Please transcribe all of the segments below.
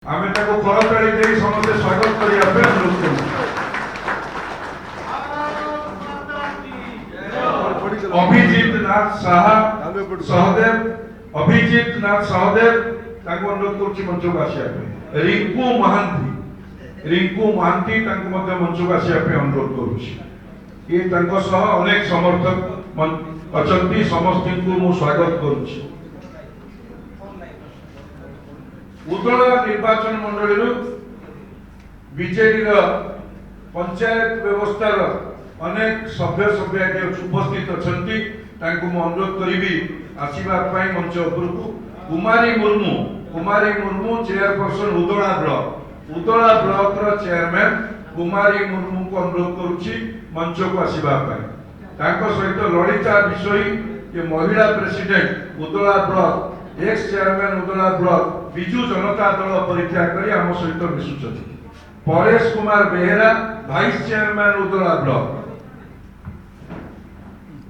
आमे ताको करताली देई समस्त स्वागत करिया पे अनुरोध करू। अभिजीत नाथ साहा सहदेव अभिजीत नाथ सहदेव ताको अनुरोध करूची मंचको आसिया पे। रिंकू महांती ताको मध्ये मंचको आसिया पे अनुरोध करूची। ये ताको सह अनेक समर्थक अचंती समस्त को मु स्वागत करूची। उदला निर्वाचन मंडली बीजेडी पंचायत व्यवस्था अनेक सभ्य उपस्थित अच्छा अनुरोध करी आसवा मंच उपरकू। कुमारी मुर्मू चेयरपर्सन उदला ब्लॉक चेयरमैन कुमारी मुर्मू को अनुरोध करुच्ची मंच को आसवा सहित ललिता विषयी महिला president Udala block ex chairman Udala block Biju Janata Dal परित्याग करी आम सहित मिशुचंती। Paresh Kumar Behera vice chairman Udala block.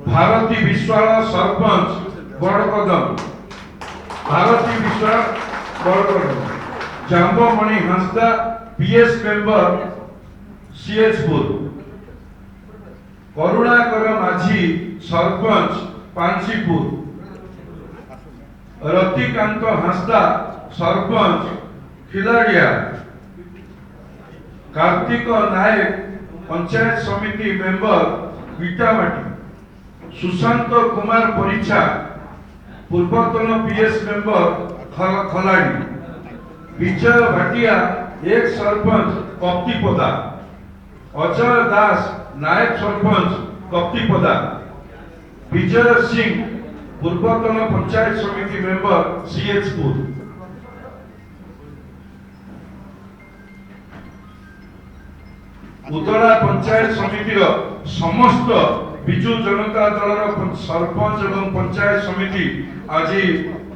Bharati Biswal sarpanch Badakadam Jambamani Hansda PS member सीएचपुर। करुणाकर माझी सरपंच पांचीपुर। रतिकांत हंसदा सरपंच खिलाड़िया। कार्तिक नायक पंचायत समिति मेंबर विटामाटी। सुशांत कुमार परिछा पूर्वतन पीएस मेंबर खलाड़ी। विजय भाटिया एक सरपंच कप्तिपदा। अजय दास नायक सरपंच कप्तिपदा। विजय सिंह पूर्वतन पंचायत समिति मेंबर सीएचपुर। उदला पंचायत समिति समस्त बिजू जनता दल सरपंच एवं पंचायत समिति आज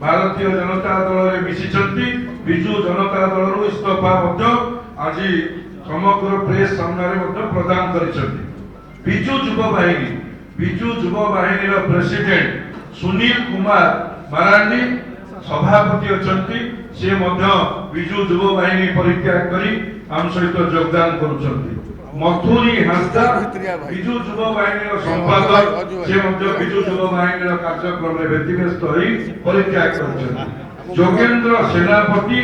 भारतीय जनता दल में मिशिचंती। बिजू जनता दल इस्तीफा आज समग्र प्रेस सामने प्रदान करिसंती। बिजू युव बाहिनी प्रेसिडेंट सुनील कुमार मारांडी सभापति अछंती। से बिजू युव बाहिनी परित्याग करी आम सहित योगदान करुछंती। मथुरी हंसदा बिजू युव बाहिनी संपादक से बिजू युव बाहिनी कार्यक्रम में व्यतिव्यस्त होई परित्याग करुछंती। जोगेंद्र सेनापति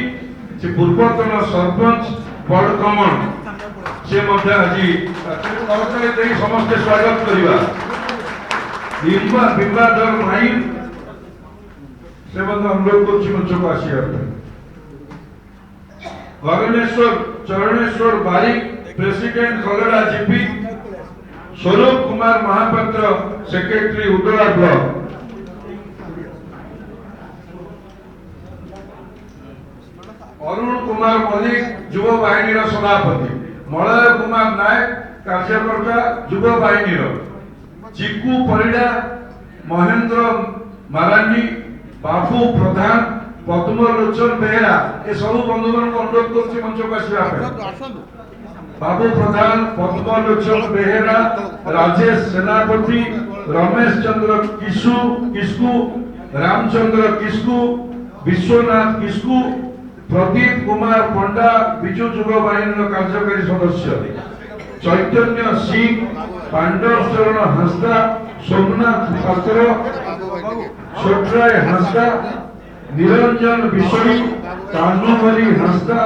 से पूर्वतन सरपंच बड़कमण से आज समस्त स्वागत करवा। बिंबाधर माई से अनुरोध कर आसिया। चरणेश्वर बारिक president Khalda GP. Swarup Kumar Mahapatra secretary Udala block. Arun Kumar Mallick युव बाहिनी सभापति। मलय कुमार नायक कार्यकर्ता युव बाहिनी। चिकू परिडा महेंद्र मारांडी बाबू प्रधान पद्मलोचन बेहेरा ये सब बंधु मान अनुरोध कर मंच को आसवा। बाबू प्रधान पद्मलोचन बेहेरा राजेश सेनापति रमेश चंद्र किस्कू रामचंद्र किस्कू विश्वनाथ किस्कू प्रदीप कुमार पंडा बिजू युव बाहिनी कार्यकारी सदस्य। चैतन्य सिंह पांडव चरण हंसदा सोमनाथ पात्र छोटराय हंसदा निरंजन विषयी कानुमरी हंसदा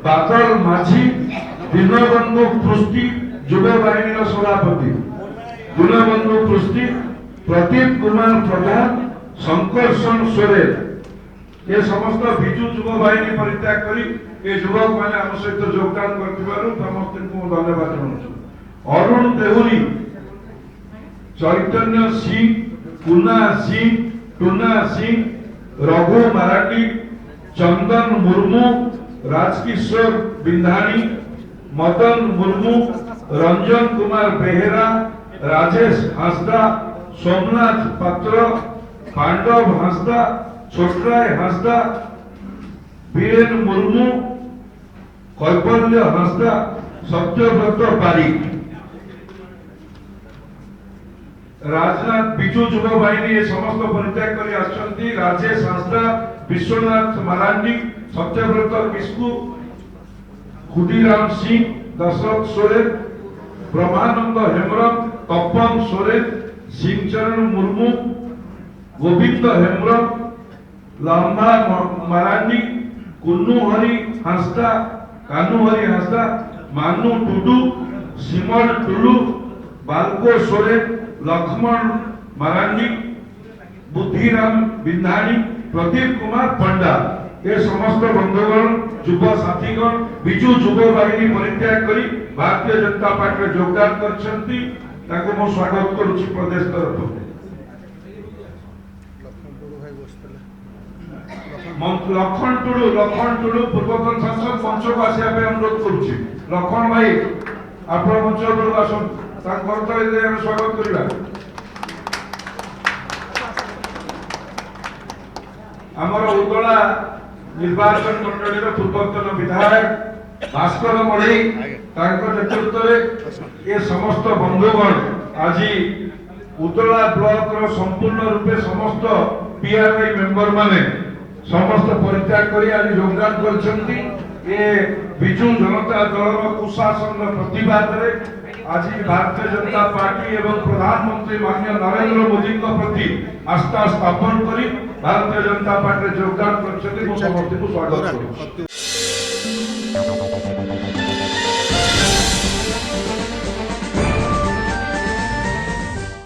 बादल माझी दीनबंधु पृष्टि युव बाहिनी सभापति। दीनबंधु पृष्टि प्रदीप कुमार प्रधान शंकरसन सोरेन ये समस्त बिजू युव बाहिनी परित्याग करी ये युवक मैंने आम सहित योगदान कर समस्त को धन्यवाद जनाऊँ। अरुण देहुरी चैतन्य सिंह टूना सिंह रघु मराठी चंदन मुर्मू राजकिशोर बिंधानी मदन मुर्मू रंजन कुमार बेहेरा राजेश हंसदा सोमनाथ पात्र पांडव हंसदा छोटराय हंसदा बीरेन मुर्मू कैबल्य हंसदा सत्यव्रत पारिक। राजनाथ बिजू युव बाहिनी समस्त परित्याग कर राजेश हंसदा विश्वनाथ मारांडी सत्यव्रत किस्कू, खुदीराम सिंह, दशरथ सोरेन, ब्रह्मानंद हेम्ब्रम, तपन सोरेन, सिंहचरण मुर्मू, गोविंद हेम्ब्रम, लम्बा मारांडी, कुन्नू हरि हांसदा, कानू हरि हांसदा, मानू टुडू, सिमल टुलू, बालको सोरेन, लक्ष्मण मारांडी, बुद्धिराम बिंधाणी, प्रदीप कुमार पंडा ये समस्त बंधुगण युव साथीगण विजु युव बाहिनी परित्याग करी भारतीय जनता पार्टी में योगदान करछंती ताको मो स्वागत करूछि प्रदेश तरफ लखन टुडू पूर्वतन सांसद मंच को आसिया पे अनुरोध करूछि लखन भाई आपण मंच पर आसन ताक करतले दे हम स्वागत करिबा आमर उदला निर्वाचन मंडली पूर्वतन विधायक भास्कर मणि नेतृत्व में ये समस्त बंधुगण आज उदला ब्लॉक रो संपूर्ण रूपे समस्त पीआरआई मेंबर माने समस्त परित्याग करी आज योगदान करछंती ये बिजू जनता दल रो कुशासन प्रतिवाद रे आज भारतीय जनता पार्टी एवं प्रधानमंत्री माननीय नरेंद्र मोदी प्रति आस्था स्थापन करी भारतीय जनता पार्टी योगदान कर स्वागत करूँ।